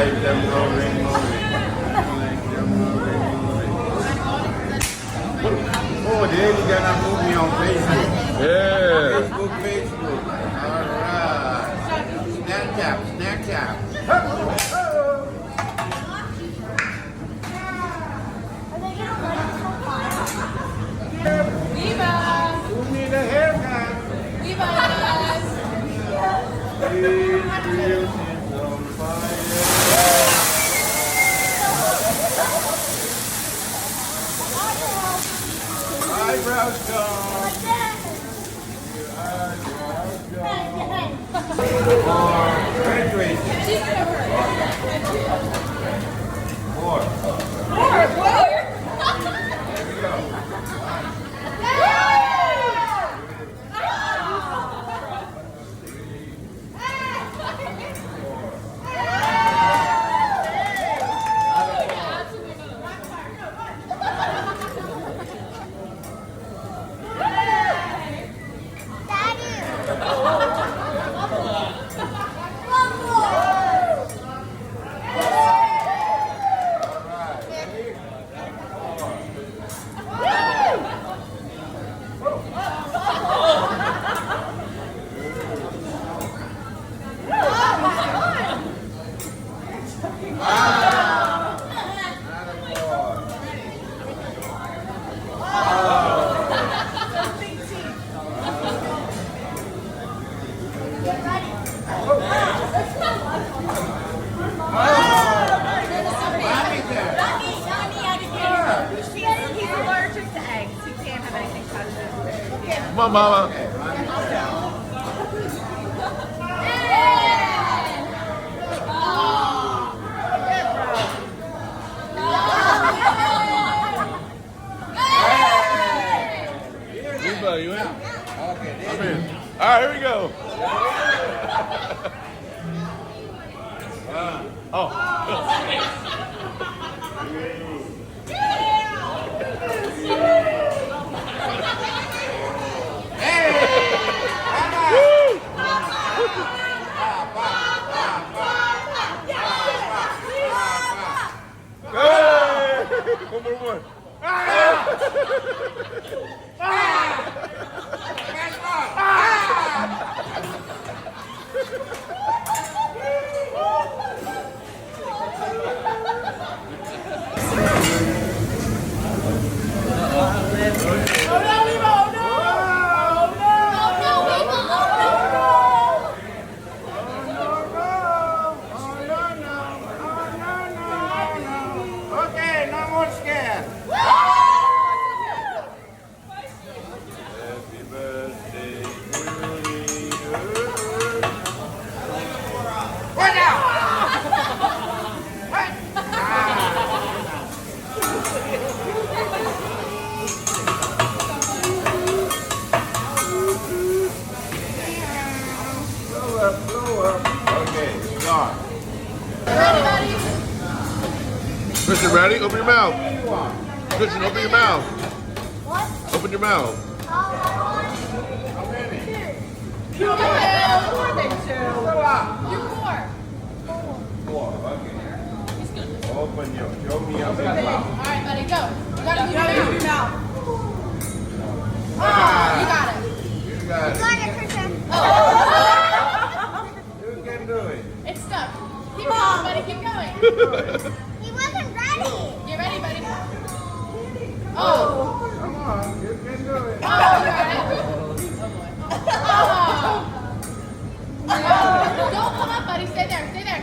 like them moving, moving. Like them moving, moving. Oh, there you gonna move me on Facebook. Yeah. Facebook. All right. Snapchat. Viva! Who need a haircut? Viva! These wheels is on fire. Eyebrows gone. Eyebrows gone. More graduation. More. There we go. Come on, Mama. Viva, you in? Okay, I'm in. All right, here we go. Oh. One. Okay, no more scared. Happy birthday to you. What now? What? Blow up. Okay, gone. Christian, ready? Open your mouth. What do you want? Christian, open your mouth. What? Open your mouth. How many? More than two. You're four. Four, okay. Open your, show me your big All mouth. right, buddy, go. You gotta move your mouth. Oh, you got it. You got it. Got it, Christian. You can do it. It's stuck. Keep going, buddy. Keep going. He wasn't ready. You ready, buddy? Oh. Come on, you can do it. Oh, you got it. Oh. Don't come up, buddy. Stay there. Stay there.